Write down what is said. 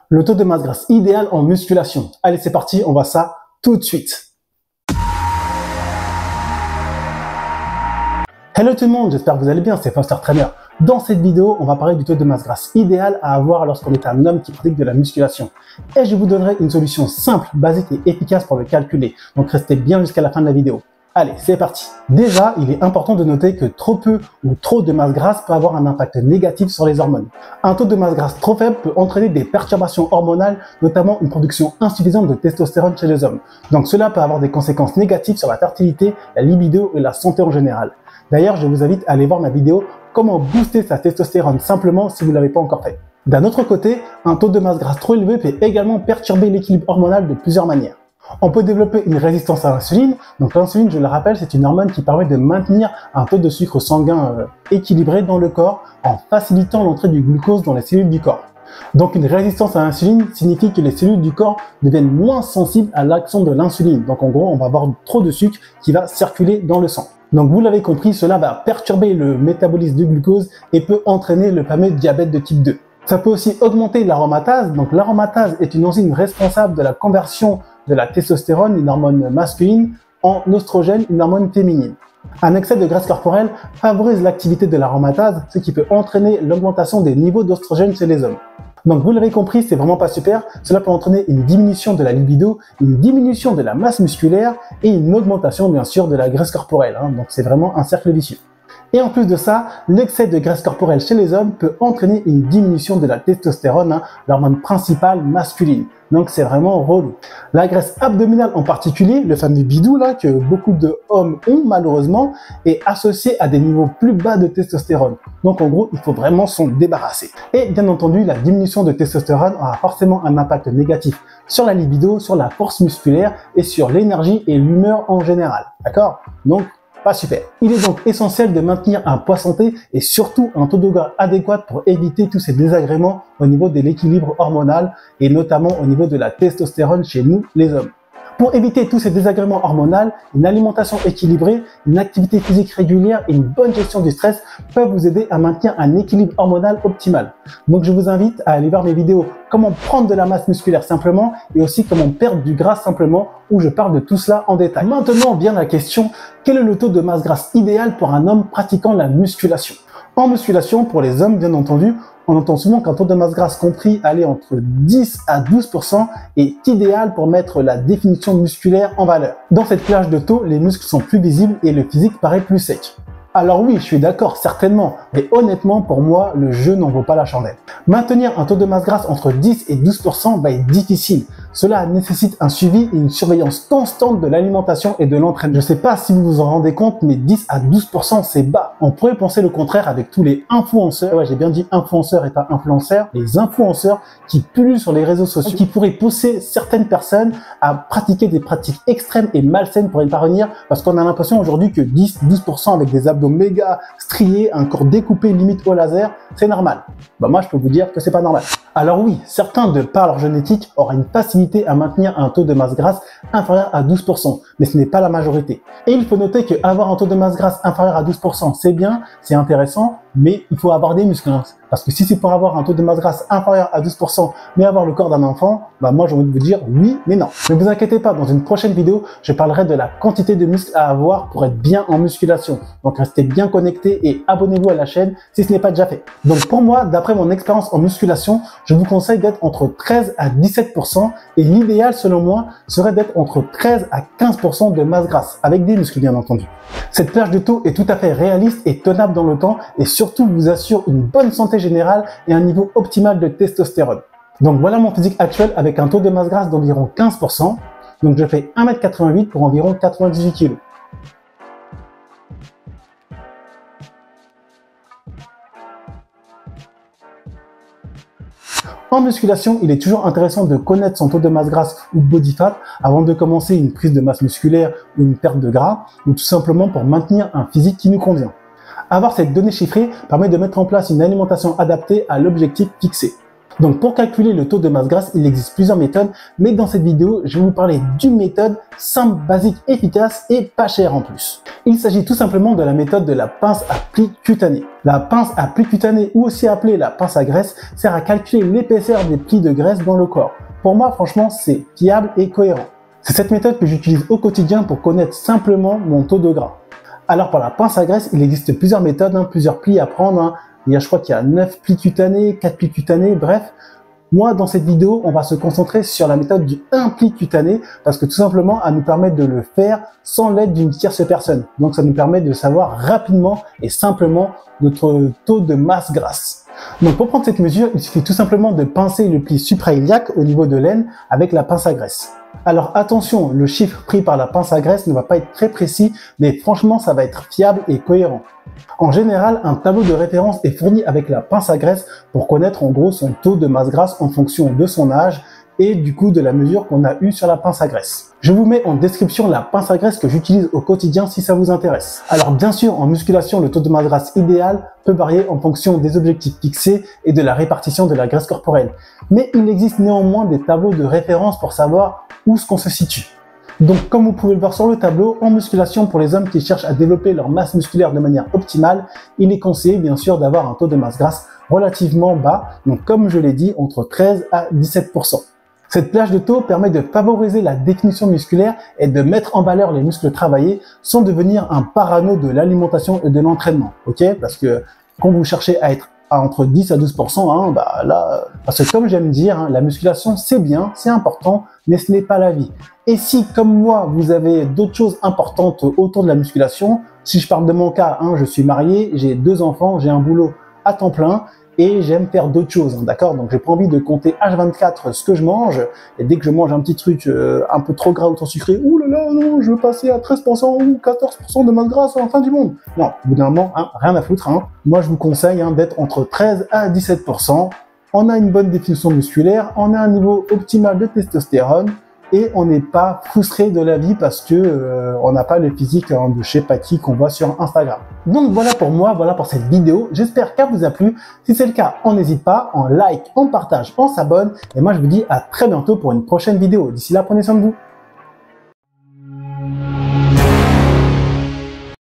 Le taux de masse grasse idéal en musculation. Allez, c'est parti, on voit ça tout de suite. Hello tout le monde, j'espère que vous allez bien, c'est Foster Trainer. Dans cette vidéo, on va parler du taux de masse grasse idéal à avoir lorsqu'on est un homme qui pratique de la musculation. Et je vous donnerai une solution simple, basique et efficace pour le calculer. Donc restez bien jusqu'à la fin de la vidéo. Allez, c'est parti. Déjà, il est important de noter que trop peu ou trop de masse grasse peut avoir un impact négatif sur les hormones. Un taux de masse grasse trop faible peut entraîner des perturbations hormonales, notamment une production insuffisante de testostérone chez les hommes. Donc cela peut avoir des conséquences négatives sur la fertilité, la libido et la santé en général. D'ailleurs, je vous invite à aller voir ma vidéo « Comment booster sa testostérone simplement » si vous ne l'avez pas encore fait. D'un autre côté, un taux de masse grasse trop élevé peut également perturber l'équilibre hormonal de plusieurs manières. On peut développer une résistance à l'insuline. Donc l'insuline, je le rappelle, c'est une hormone qui permet de maintenir un taux de sucre sanguin équilibré dans le corps en facilitant l'entrée du glucose dans les cellules du corps. Donc une résistance à l'insuline signifie que les cellules du corps deviennent moins sensibles à l'action de l'insuline. Donc en gros, on va avoir trop de sucre qui va circuler dans le sang. Donc vous l'avez compris, cela va perturber le métabolisme du glucose et peut entraîner le fameux diabète de type 2. Ça peut aussi augmenter l'aromatase. Donc l'aromatase est une enzyme responsable de la conversion de la testostérone, une hormone masculine, en oestrogène, une hormone féminine. Un excès de graisse corporelle favorise l'activité de l'aromatase, ce qui peut entraîner l'augmentation des niveaux d'oestrogène chez les hommes. Donc vous l'avez compris, c'est vraiment pas super. Cela peut entraîner une diminution de la libido, une diminution de la masse musculaire et une augmentation bien sûr de la graisse corporelle. Donc c'est vraiment un cercle vicieux. Et en plus de ça, l'excès de graisse corporelle chez les hommes peut entraîner une diminution de la testostérone, l'hormone principale masculine. Donc c'est vraiment relou. La graisse abdominale en particulier, le fameux bidou là que beaucoup d'hommes ont malheureusement, est associé à des niveaux plus bas de testostérone. Donc en gros, il faut vraiment s'en débarrasser. Et bien entendu, la diminution de testostérone aura forcément un impact négatif sur la libido, sur la force musculaire et sur l'énergie et l'humeur en général. D'accord? Donc pas super. Il est donc essentiel de maintenir un poids santé et surtout un taux de gras adéquat pour éviter tous ces désagréments au niveau de l'équilibre hormonal et notamment au niveau de la testostérone chez nous les hommes. Pour éviter tous ces désagréments hormonaux, une alimentation équilibrée, une activité physique régulière et une bonne gestion du stress peuvent vous aider à maintenir un équilibre hormonal optimal. Donc je vous invite à aller voir mes vidéos comment prendre de la masse musculaire simplement et aussi comment perdre du gras simplement où je parle de tout cela en détail. Maintenant vient la question, quel est le taux de masse grasse idéal pour un homme pratiquant la musculation? En musculation, pour les hommes bien entendu, on entend souvent qu'un taux de masse grasse compris aller entre 10 à 12% est idéal pour mettre la définition musculaire en valeur. Dans cette plage de taux, les muscles sont plus visibles et le physique paraît plus sec. Alors oui, je suis d'accord, certainement, mais honnêtement, pour moi, le jeu n'en vaut pas la chandelle. Maintenir un taux de masse grasse entre 10 et 12% va être difficile. Cela nécessite un suivi et une surveillance constante de l'alimentation et de l'entraînement. Je ne sais pas si vous vous en rendez compte, mais 10 à 12% c'est bas. On pourrait penser le contraire avec tous les influenceurs, ouais j'ai bien dit influenceurs et pas influenceurs, les influenceurs qui pullulent sur les réseaux sociaux, qui pourraient pousser certaines personnes à pratiquer des pratiques extrêmes et malsaines pour y parvenir, parce qu'on a l'impression aujourd'hui que 10-12% avec des abdos méga striés, un corps découpé limite au laser, c'est normal. Bah moi je peux vous dire que c'est pas normal. Alors oui, certains de par leur génétique auraient une facilité à maintenir un taux de masse grasse inférieur à 12%, mais ce n'est pas la majorité. Et il faut noter qu'avoir un taux de masse grasse inférieur à 12%, c'est bien, c'est intéressant, mais il faut avoir des muscles. Parce que si c'est pour avoir un taux de masse grasse inférieur à 12%, mais avoir le corps d'un enfant, bah moi j'ai envie de vous dire oui, mais non. Ne vous inquiétez pas, dans une prochaine vidéo, je parlerai de la quantité de muscles à avoir pour être bien en musculation. Donc restez bien connectés et abonnez-vous à la chaîne si ce n'est pas déjà fait. Donc pour moi, d'après mon expérience en musculation, je vous conseille d'être entre 13 à 17% et l'idéal selon moi serait d'être entre 13 à 15% de masse grasse, avec des muscles bien entendu. Cette plage de taux est tout à fait réaliste et tenable dans le temps et surtout vous assure une bonne santé générale et un niveau optimal de testostérone. Donc voilà mon physique actuel avec un taux de masse grasse d'environ 15%. Donc je fais 1,88 m pour environ 98 kg. En musculation, il est toujours intéressant de connaître son taux de masse grasse ou body fat avant de commencer une prise de masse musculaire ou une perte de gras, ou tout simplement pour maintenir un physique qui nous convient. Avoir cette donnée chiffrée permet de mettre en place une alimentation adaptée à l'objectif fixé. Donc pour calculer le taux de masse grasse, il existe plusieurs méthodes, mais dans cette vidéo, je vais vous parler d'une méthode simple, basique, efficace et pas chère en plus. Il s'agit tout simplement de la méthode de la pince à pli cutané. La pince à pli cutané, ou aussi appelée la pince à graisse, sert à calculer l'épaisseur des plis de graisse dans le corps. Pour moi, franchement, c'est fiable et cohérent. C'est cette méthode que j'utilise au quotidien pour connaître simplement mon taux de gras. Alors pour la pince à graisse, il existe plusieurs méthodes, plusieurs plis à prendre. Je crois qu'il y a 9 plis cutanés, 4 plis cutanés, bref. Moi, dans cette vidéo, on va se concentrer sur la méthode du 1 pli cutané parce que tout simplement, elle nous permet de le faire sans l'aide d'une tierce personne. Donc, ça nous permet de savoir rapidement et simplement notre taux de masse grasse. Donc, pour prendre cette mesure, il suffit tout simplement de pincer le pli suprailiaque au niveau de l'aine avec la pince à graisse. Alors attention, le chiffre pris par la pince à graisse ne va pas être très précis, mais franchement, ça va être fiable et cohérent. En général, un tableau de référence est fourni avec la pince à graisse pour connaître en gros son taux de masse grasse en fonction de son âge et du coup de la mesure qu'on a eue sur la pince à graisse. Je vous mets en description la pince à graisse que j'utilise au quotidien si ça vous intéresse. Alors bien sûr, en musculation, le taux de masse grasse idéal peut varier en fonction des objectifs fixés et de la répartition de la graisse corporelle. Mais il existe néanmoins des tableaux de référence pour savoir où est-ce qu'on se situe. Donc comme vous pouvez le voir sur le tableau, en musculation pour les hommes qui cherchent à développer leur masse musculaire de manière optimale, il est conseillé bien sûr d'avoir un taux de masse grasse relativement bas, donc comme je l'ai dit, entre 13 à 17%. Cette plage de taux permet de favoriser la définition musculaire et de mettre en valeur les muscles travaillés sans devenir un parano de l'alimentation et de l'entraînement, ok? Parce que quand vous cherchez à être entre 10 à 12%, parce que comme j'aime dire, la musculation c'est bien, c'est important, mais ce n'est pas la vie. Et si comme moi, vous avez d'autres choses importantes autour de la musculation, si je parle de mon cas, je suis marié, j'ai 2 enfants, j'ai un boulot à temps plein, et j'aime faire d'autres choses, d'accord? Donc j'ai pas envie de compter H24 ce que je mange, et dès que je mange un petit truc un peu trop gras ou trop sucré, ouh là là, non, je veux passer à 13% ou 14% de masse grasse à la fin du monde. Non, au bout d'un moment, rien à foutre. Moi je vous conseille d'être entre 13 à 17%. On a une bonne définition musculaire, on a un niveau optimal de testostérone, et on n'est pas frustré de la vie parce que on n'a pas le physique de chez Patty qu'on voit sur Instagram. Donc voilà pour moi, voilà pour cette vidéo. J'espère qu'elle vous a plu. Si c'est le cas, on n'hésite pas, on like, on partage, on s'abonne. Et moi je vous dis à très bientôt pour une prochaine vidéo. D'ici là, prenez soin de vous.